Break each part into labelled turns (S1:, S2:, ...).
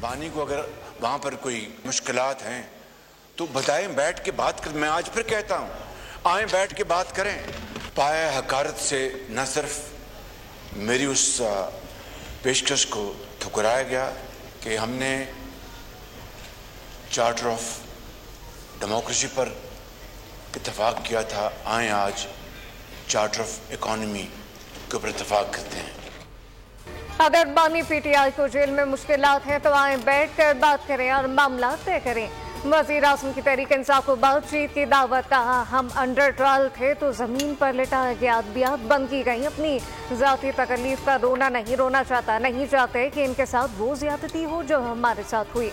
S1: बानी को अगर वहाँ पर कोई मुश्किलात हैं तो बताएं, बैठ के बात कर। मैं आज फिर कहता हूँ, आए बैठ के बात करें। पाए हकारत से न सिर्फ मेरी उस पेशकश को ठुकराया गया कि हमने चार्टर ऑफ डेमोक्रेसी पर इत्तेफाक किया था, आए आज चार्टर ऑफ इकॉनमी के ऊपर इत्तेफाक करते हैं।
S2: अगर बानी पीटीआई को जेल में मुश्किलात हैं तो आए बैठ कर बात करें और मामला तय करें। वज़ीर आज़म की तहरीक इंसाफ को बातचीत की दावत। कहा हम अंडर ट्रायल थे तो जमीन पर लिटाया गया, अदबियात बंद की गई। अपनी जाती तकलीफ का रोना चाहता, नहीं चाहते कि इनके साथ वो ज्यादती हो जो हमारे साथ हुई।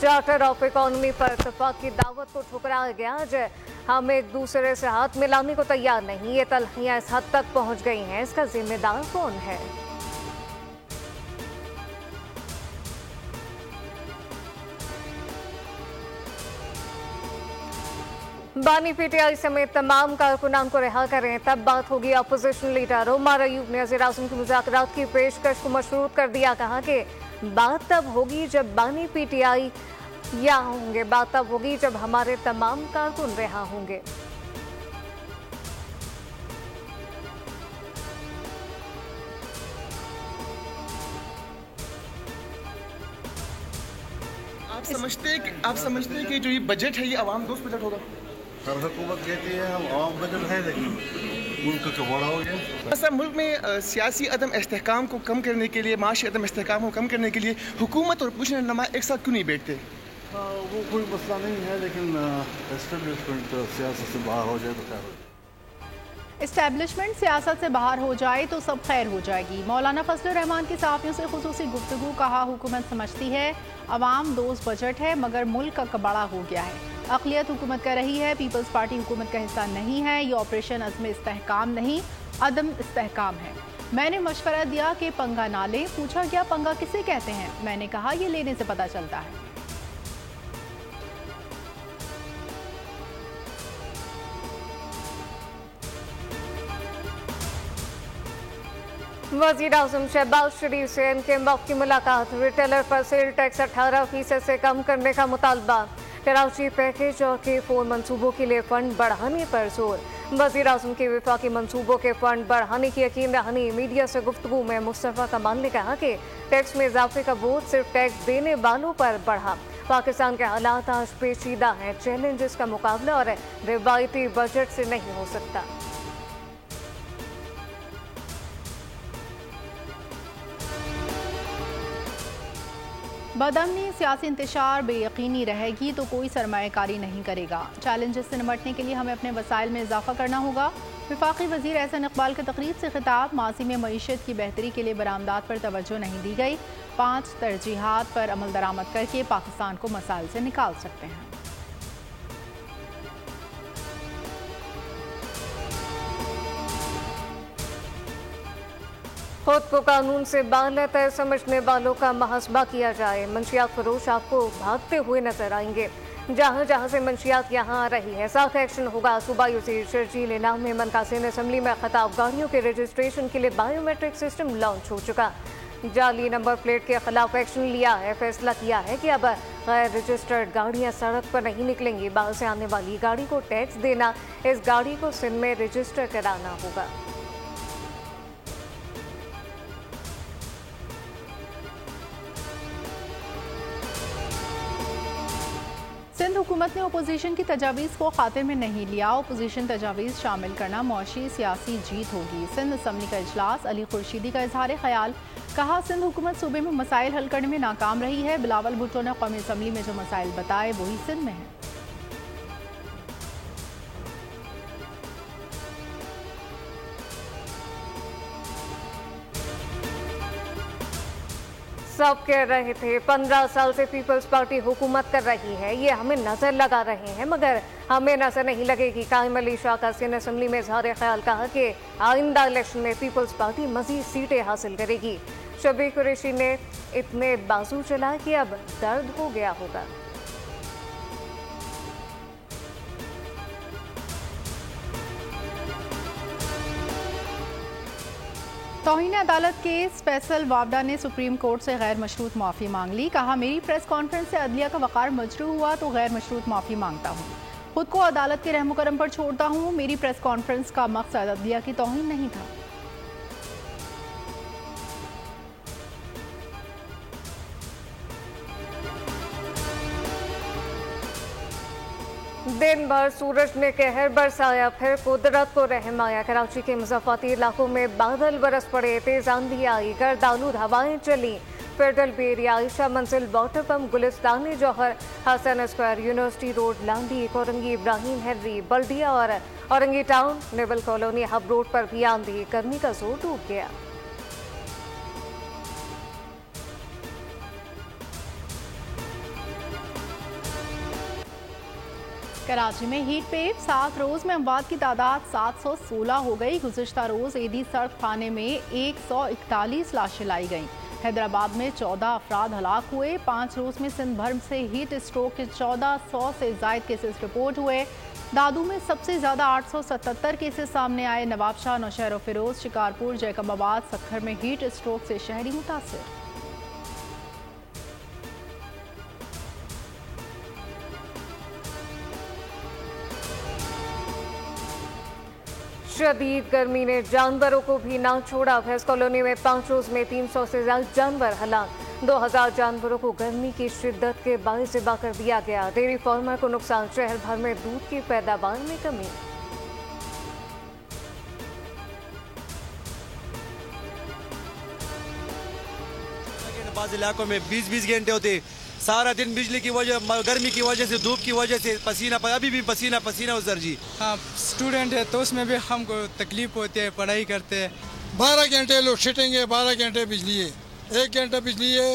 S2: चार्टर ऑफ इकॉनमी पर इत्तेफाक की दावत को ठुकराया गया। हम एक दूसरे से हाथ मिलाने को तैयार नहीं। ये तलखियां इस हद तक पहुंच गई हैं, इसका जिम्मेदार कौन है? बानी पीटीआई समेत तमाम कारकुनान को रिहा करें, तब बात होगी। अपोजिशन लीडर उमर अयूब ने वज़ीर आज़म की मुज़ाकरात की पेशकश को मशरूत कर दिया। कहा कि बात तब होगी जब बानी पीटीआई यहाँ होंगे, बात तब होगी जब हमारे तमाम कारकुन रिहा होंगे।
S3: आप समझते हैं कि जो ये बजट है ये आवाम दोस्त बजट होगा?
S4: हर हुकूमत कहती है हम आवाम बजट है, लेकिन मुल्क का बड़ा हो गया।
S3: ऐसा मुल्क में सियासी अदम इस्तेहकाम को कम करने के लिए, माशी अदम इस्तेहकाम को कम करने के लिए हुकूमत और अपोजिशन रहनुमा एक साथ क्यों नहीं बैठते?
S4: वो कोई मसला नहीं है, लेकिन एस्टेब्लिशमेंट सियासत से बाहर हो जाए तो खैर हो जाए।
S5: इस्टेब्लिशमेंट सियासत से बाहर हो जाए तो सब खैर हो जाएगी। मौलाना फजलुर रहमान की सहाफ़ियों से खुसूसी गुफ्तगू। कहा हुकूमत समझती है अवाम दोस्त बजट है, मगर मुल्क का कबाड़ा हो गया है। अक़लियत हुकूमत कर रही है, पीपल्स पार्टी हुकूमत का हिस्सा नहीं है। ये ऑपरेशन अज़्म इस्तेहकाम नहीं, अदम इस्तेहकाम है। मैंने मशवरा दिया कि पंगा ना लें। पूछा गया पंगा किसे कहते हैं? मैंने कहा ये लेने से पता चलता है।
S2: वज़ीर आज़म शहबाज शरीफ से इनके वक्त की मुलाकात। रिटेलर पर सेल टैक्स 18% से कम करने का मुतालबा। कराची पैकेज और K4 मनसूबों के लिए फंड बढ़ाने पर जोर। वज़ीर आज़म के वफाकी मनसूबों के फंड बढ़ाने की यकीन दहानी। मीडिया से गुफ्तगू में मुस्तफ़ा कमाल ने कहा कि टैक्स में इजाफे का बोझ सिर्फ टैक्स देने वालों पर बढ़ा। पाकिस्तान के हालात आज पेचीदा हैं, चैलेंजेस का मुकाबला और रिवायती बजट से नहीं हो सकता।
S5: बदअमनी सियासी इंतशार बेयकीनी रहेगी तो कोई सरमायाकारी नहीं करेगा। चैलेंजेस से निपटने के लिए हमें अपने वसाइल में इजाफा करना होगा। वफाकी वज़ीर एहसन इकबाल के तकरीब से खिताब। माजी में मईशत की बेहतरी के लिए बरामदात पर तवज्जो नहीं दी गई। 5 तरजीहात पर अमल दरामद करके पाकिस्तान को मसाइल से निकाल सकते हैं।
S2: खुद को कानून से बालत है समझने वालों का मुहासबा किया जाए। मंशियात फरोश आपको भागते हुए नजर आएंगे। जहां जहां से मंशियात यहां आ रही है, सख्त एक्शन होगा। सूबाई वज़ीर शर्जील इनाम में मनकासिन असम्बली में खिताब। गाड़ियों के रजिस्ट्रेशन के लिए बायोमेट्रिक सिस्टम लॉन्च हो चुका। जाली नंबर प्लेट के खिलाफ एक्शन लिया है। फैसला किया है कि अब गैर रजिस्टर्ड गाड़ियां सड़क पर नहीं निकलेंगी। बाहर से आने वाली गाड़ी को टैक्स देना, इस गाड़ी को सिंध में रजिस्टर कराना होगा।
S5: सिंध हुकूमत ने अपोजिशन की तजावीज़ को खाते में नहीं लिया। अपोजिशन तजावीज़ शामिल करना मुआशी सियासी जीत होगी। सिंध असम्बली का इजलास। अली खुर्शीदी का इजहार ख्याल। कहा सिंध हुकूमत सूबे में मसाइल हल करने में नाकाम रही है। बिलावल भुट्टो ने कौमी असम्बली में जो मसाइल बताए वही सिंध में है।
S2: सब कह रहे थे 15 साल से पीपल्स पार्टी हुकूमत कर रही है, ये हमें नजर लगा रहे हैं, मगर हमें नजर नहीं लगेगी। कायम अली शाह का सिंध असम्बली में इजहार ख्याल। कहा कि आइंदा इलेक्शन में पीपल्स पार्टी मजीद सीटें हासिल करेगी। शबीर कुरैशी ने इतने बाजू चलाए कि अब दर्द हो गया होगा।
S5: तौहीन अदालत केस फैसल वावडा ने सुप्रीम कोर्ट से गैर मशरूत माफ़ी मांग ली। कहा, मेरी प्रेस कॉन्फ्रेंस से अदलिया का वक़ार मजरू हुआ तो गैर मशरूत माफ़ी मांगता हूँ। खुद को अदालत के रहम करम पर छोड़ता हूँ। मेरी प्रेस कॉन्फ्रेंस का मकसद अदलिया की तौहीन नहीं था।
S2: दिन भर सूरज ने कहर बरसाया, फिर कुदरत को रहम आया। कराची के मुज़फ़्फ़राती इलाकों में बादल बरस पड़े, तेज आंधी आई, गर्द आलूद हवाएं चली। Federal B area, Ayesha Manzil, water pump, Gulistan Jauhar, Hasan square, university road, Landhi, Korangi, Ibrahim Hyderi, Baldia और Orangi town, naval colony, Hub road पर भी आंधी, गर्मी का जोर टूट गया।
S5: कराची में हीट वेव, 7 रोज में अमवात की तादाद 716 हो गई। गुज़िश्ता रोज एदी सड़क खाने में 141 लाशें लाई गईं। हैदराबाद में 14 अफराद हलाक हुए। 5 रोज में सिंध भर से हीट स्ट्रोक के 1400 से जायद केसेस रिपोर्ट हुए। दादू में सबसे ज्यादा 877 केसेस सामने आए। नवाबशाह, नौशहर फिरोज, शिकारपुर, जैकबाबाद, सक्खर में हीट स्ट्रोक से शहरी मुतासिर।
S2: शदीद गर्मी ने जानवरों को भी ना छोड़ा। फैज कॉलोनी में 5 रोज में 300 से ज्यादा जानवर हलाक। 2000 जानवरों को गर्मी की शिद्दत के बायस ज़िबा कर दिया गया। डेयरी फार्मर को नुकसान। शहर भर में दूध की पैदावार में कमी।
S6: बाज़ इलाकों में 20-20 घंटे होते, सारा दिन बिजली की वजह, गर्मी की वजह से, धूप की वजह से पसीना, अभी भी पसीना पसीना उतर जी।
S7: हाँ, स्टूडेंट है तो उसमें भी हमको तकलीफ होती है, पढ़ाई करते हैं।
S8: 12 घंटे लोड शेडिंग है, 12 घंटे बिजली है, 1 घंटा बिजली है,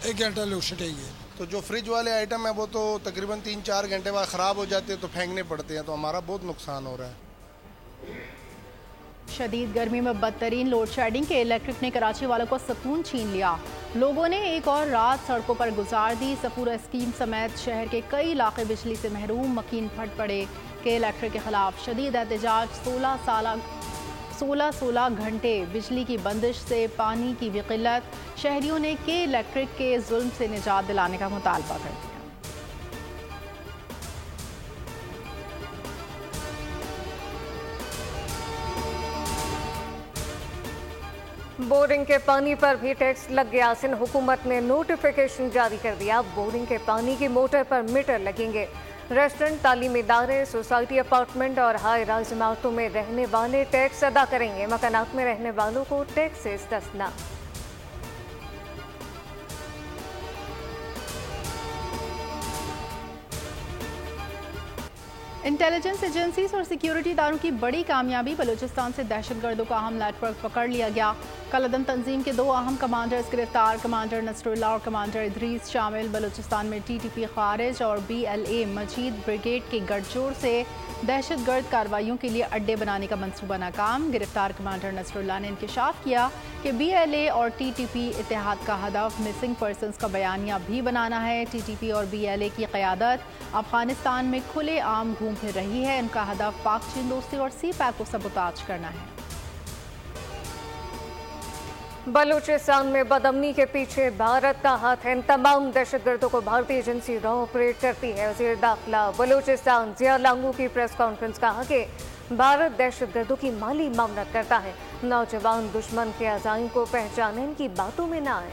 S8: 1 घंटा लोड शेडिंग है।
S9: तो जो फ्रिज वाले आइटम है वो तो तकरीबन 3-4 घंटे बाद ख़राब हो जाते हैं तो फेंकने पड़ते हैं, तो हमारा बहुत नुकसान हो रहा है।
S5: शदीद गर्मी में बदतरीन लोड शेडिंग के इलेक्ट्रिक ने कराची वालों को सुकून छीन लिया। लोगों ने एक और रात सड़कों पर गुजार दी। सफूरा स्कीम समेत शहर के कई इलाके बिजली से महरूम। मकीन फट पड़े। के इलेक्ट्रिक के खिलाफ शदीद एहतजाज। 16 घंटे बिजली की बंदिश से पानी की भी किल्लत। शहरियों ने के इलेक्ट्रिक के जुल्म से निजात दिलाने का मुतालबा कर दिया।
S2: बोरिंग के पानी पर भी टैक्स लग गया। सिंध हुकूमत ने नोटिफिकेशन जारी कर दिया। बोरिंग के पानी की मोटर पर मीटर लगेंगे। रेस्टोरेंट, तालीमी इदारे, सोसाइटी, अपार्टमेंट और हाई राइज इमारतों में रहने वाले टैक्स अदा करेंगे। मकानात में रहने वालों को टैक्स से इस्तिस्ना।
S5: इंटेलिजेंस एजेंसीज और सिक्योरिटी इदारों की बड़ी कामयाबी। बलूचिस्तान से दहशतगर्दों का अहम नेटवर्क पकड़ लिया गया। कलअदम तंजीम के 2 अहम कमांडर्स गिरफ्तार। कमांडर नसरुल्लाह और कमांडर इदरीस शामिल। बलूचिस्तान में TTP खारिज और BLA मजीद ब्रिगेड के गठजोड़ से दहशतगर्द कार्रवाइयों के लिए अड्डे बनाने का मंसूबा नाकाम। गिरफ्तार कमांडर नसरुल्लाह ने इंकशाफ किया कि BLA और TTP इत्तेहाद का हदफ मिसिंग पर्सनस का बयानिया भी बनाना है। TTP और BLA की क़यादत अफगानिस्तान में खुले आम घूम फिर रही है। उनका हदफ पाक चीन दोस्ती और CPAC को सबूताज करना है।
S2: बलूचिस्तान में बदअमनी के पीछे भारत का हाथ है। इन तमाम दहशतगर्दों को भारतीय एजेंसी रॉ ऑपरेट करती है। वज़ीर दाखिला बलूचिस्तान ज़िया लांगू की प्रेस कॉन्फ्रेंस कहा कि भारत दहशतगर्दों की माली मामलत करता है। नौजवान दुश्मन के अज़ाइम को पहचाने, इनकी बातों में ना आए।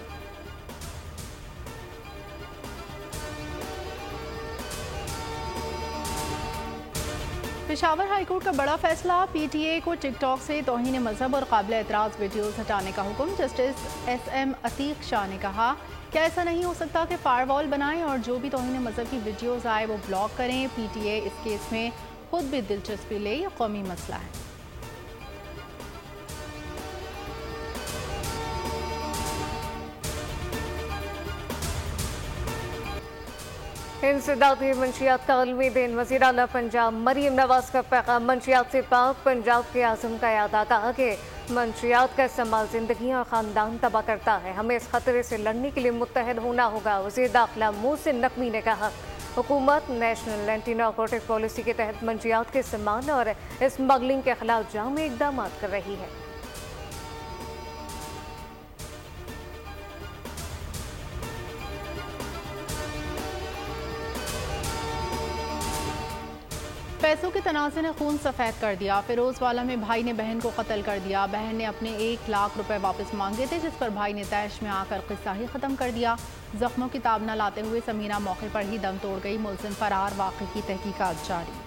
S5: पेशावर हाईकोर्ट का बड़ा फैसला। PTA को टिकटॉक से तौहीन मजहब और काबिल एतराज़ वीडियोज़ हटाने का हुक्म। जस्टिस SM अतीक शाह ने कहा कि ऐसा नहीं हो सकता कि फायरवॉल बनाएं और जो भी तौहीन मजहब की वीडियोज़ आए वो ब्लॉक करें। PTA इस केस में खुद भी दिलचस्पी ले, यह कौमी मसला है।
S2: इंसदादी मंशियात का अलमी दिन। वज़ीर आला पंजाब मरीम नवाज का पैगाम। मंशियात से पाक पंजाब के आज़म का यादा। कहा कि मंशियात का इस्तेमाल ज़िंदगी और ख़ानदान तबाह करता है। हमें इस खतरे से लड़ने के लिए मुत्तहद होना होगा। वज़ीर दाखिला मोहसिन नकवी ने कहा हुकूमत नेशनल एंटी नारकोटिक पॉलिसी के तहत मंशियात के इस्तेमाल और स्मगलिंग के खिलाफ जाम इक़दाम कर रही है।
S5: पैसों के तनाज़े ने खून सफ़ेद कर दिया। फिरोजवाला में भाई ने बहन को कत्ल कर दिया। बहन ने अपने 1 लाख रुपए वापस मांगे थे, जिस पर भाई ने तैश में आकर किस्सा ही ख़त्म कर दिया। जख्मों की ताब न लाते हुए समीना मौके पर ही दम तोड़ गई। मुलजिम फरार, वाक़े की तहकीकात जारी।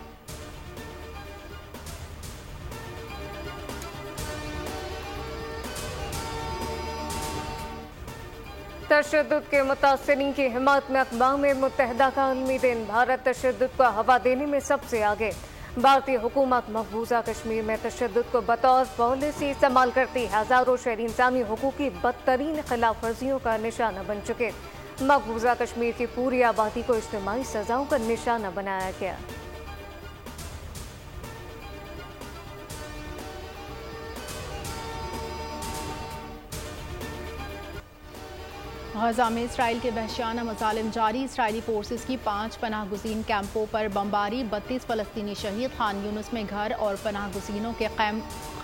S2: तशद्दुद के मुतासिरीन की हिमायत में अक़वाम मुत्तहिदा का आलमी दिन। भारत तशद्दुद को हवा देने में सबसे आगे। भारतीय हुकूमत मकबूजा कश्मीर में तशद्दुद को बतौर पॉलिसी इस्तेमाल करती है। हज़ारों शहरी इंसानी हुकूक की बदतरीन खिलाफ वर्जियों का निशाना बन चुके। मकबूजा कश्मीर की पूरी आबादी को इज्तिमाई सजाओं का निशाना बनाया गया।
S5: गजा में इसराइल के वहशियाना मज़ालिम जारी। इसराइली फोर्सेस की 5 पनाह गुज़ीन कैंपों पर बमबारी। 32 फ़लस्तीनी शहीद। खान यूनुस में घर और पनाह गुज़ीनों के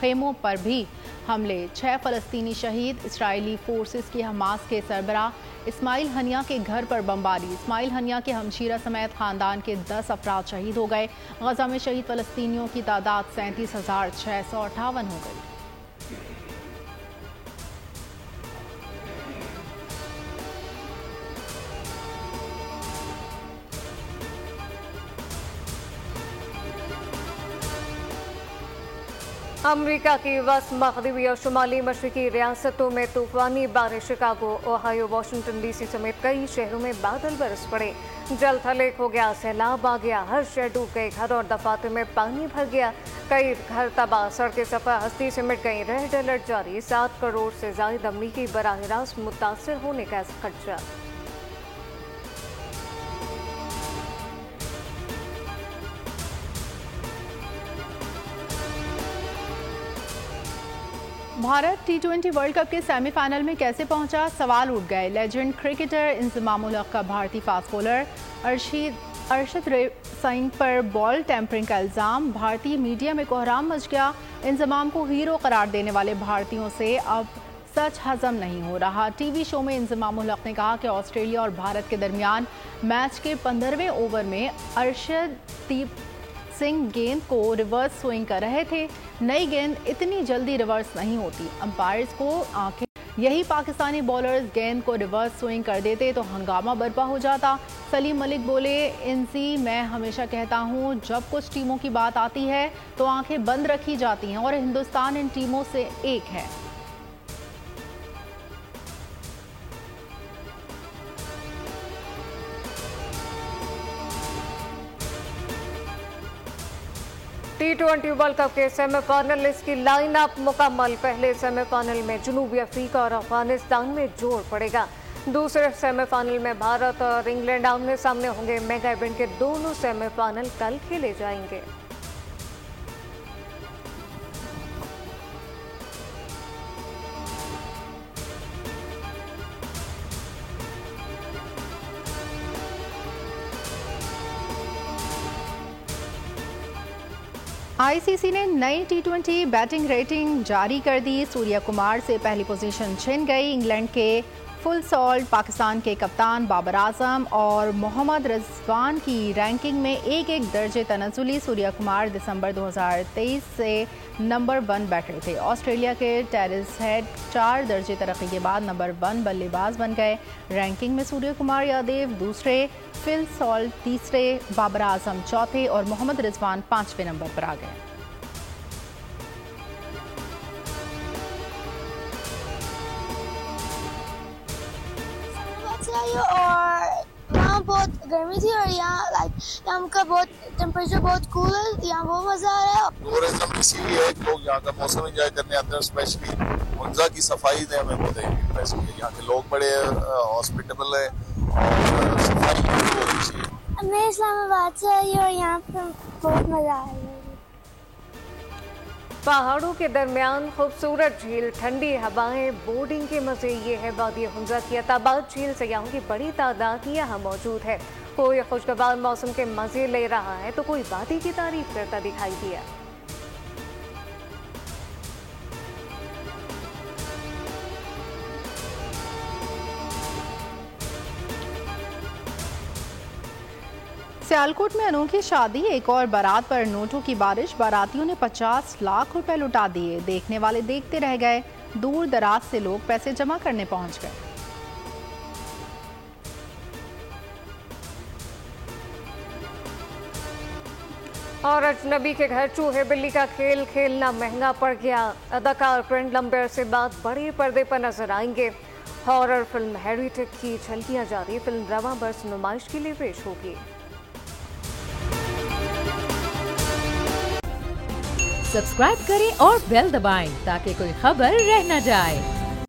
S5: खेमों पर भी हमले। 6 फ़लस्तीनी शहीद। इसराइली फोर्सेस की हमास के सरबराह इस्माइल हनिया के घर पर बमबारी। इस्माइल हनिया के हमशीरा समेत ख़ानदान के 10 अफराद शहीद हो गए। गजा में शहीद फ़लस्तीनियों की तादाद 37,658 हो गई।
S2: अमरीका की वस्त मगरबी और शुमाली मशरकी रियासतों में तूफानी बारिश। शिकागो, ओहायो, वाशिंगटन डीसी समेत कई शहरों में बादल बरस पड़े। जल थलेक हो गया, सैलाब आ गया, हर शहर डूब गए। घर और दफातर में पानी भर गया, कई घर तबाह, सड़कें सफा हस्ती से मिट गई। रेड अलर्ट जारी। 7 करोड़ से ज्यादा अमरीकी बराह रास्त मुतासर होने का खदशा।
S5: भारत T20 वर्ल्ड कप के सेमीफाइनल में कैसे पहुंचा, सवाल उठ गए। लेजेंड क्रिकेटर इंजमाम उल हक का भारतीय फास्ट बॉलर अरशद सिंह पर बॉल टेम्परिंग का इल्ज़ाम। भारतीय मीडिया में कोहराम मच गया। इंजमाम को हीरो करार देने वाले भारतीयों से अब सच हजम नहीं हो रहा। टीवी शो में इंजमाम उल हक ने कहा कि ऑस्ट्रेलिया और भारत के दरमियान मैच के 15वें ओवर में अरशद सिंह गेंद को रिवर्स स्विंग कर रहे थे। नई गेंद इतनी जल्दी रिवर्स नहीं होती। अंपायर्स को आंखें, यही पाकिस्तानी बॉलर्स गेंद को रिवर्स स्विंग कर देते तो हंगामा बर्पा हो जाता। सलीम मलिक बोले, इनसी मैं हमेशा कहता हूं, जब कुछ टीमों की बात आती है तो आंखें बंद रखी जाती हैं और हिंदुस्तान इन टीमों से एक है।
S2: T20 वर्ल्ड कप के सेमीफाइनलिस्ट की लाइनअप मुकम्मल। पहले सेमीफाइनल में जनूबी अफ्रीका और अफगानिस्तान में जोड़ पड़ेगा। दूसरे सेमीफाइनल में भारत और इंग्लैंड आमने सामने होंगे। मेगा इवेंट के दोनों सेमीफाइनल कल खेले जाएंगे।
S5: आईसीसी ने नई T20 बैटिंग रेटिंग जारी कर दी। सूर्या कुमार से पहली पोजीशन छिन गई। इंग्लैंड के फुल सॉल्ट, पाकिस्तान के कप्तान बाबर आजम और मोहम्मद रिजवान की रैंकिंग में एक दर्जे तनज़ुली। सूर्या कुमार दिसंबर 2023 से नंबर 1 बैटर थे। ऑस्ट्रेलिया के टेरिस हेड 4 दर्जे तरक्की के बाद नंबर 1 बल्लेबाज बन गए। रैंकिंग में सूर्या कुमार यादव दूसरे, फिल सॉल्ट तीसरे, बाबर आजम चौथे और मोहम्मद रिजवान 5वें नंबर पर आ गए।
S10: और वहाँ बहुत गर्मी थी और यहाँ का बहुत टेम्परेचर बहुत कूल है। यहाँ बहुत मजा आ रहा है।
S11: टूरिज्म इसीलिए है लोग यहाँ का मौसम एंजॉय करने आते हैं। स्पेशली मुंजा की सफाई ने हमें बहुत इम्प्रेस किया। यहाँ के लोग बड़े हॉस्पिटेबल है और सफाई बहुत अच्छी है।
S10: मैं इस्लामाबाद से आई और यहाँ पर बहुत मजा आ रहा है।
S2: पहाड़ों के दरमियान खूबसूरत झील, ठंडी हवाएं, बोर्डिंग के मजे, ये है वादी हुंजा की अताबाद झील। सयाहों की बड़ी तादाद यहाँ मौजूद है। कोई खुशगवार मौसम के मजे ले रहा है तो कोई वादी की तारीफ करता दिखाई दिया।
S5: सियालकोट में अनोखी शादी, एक और बारात पर नोटों की बारिश। बारातियों ने 50 लाख रुपए लुटा दिए। देखने वाले देखते रह गए। दूर दराज से लोग पैसे जमा करने पहुंच गए।
S2: और अजनबी के घर चूहे बिल्ली का खेल खेलना महंगा पड़ गया। अदाकार प्रिंट लंबेर से बात बड़े पर्दे पर नजर आएंगे। हॉरर फिल्म हेरिटेज की झलकियां जारी। फिल्म रवा बरस नुमाइश के लिए पेश होगी।
S12: सब्सक्राइब करें और बेल दबाएं ताकि कोई खबर रह न जाए।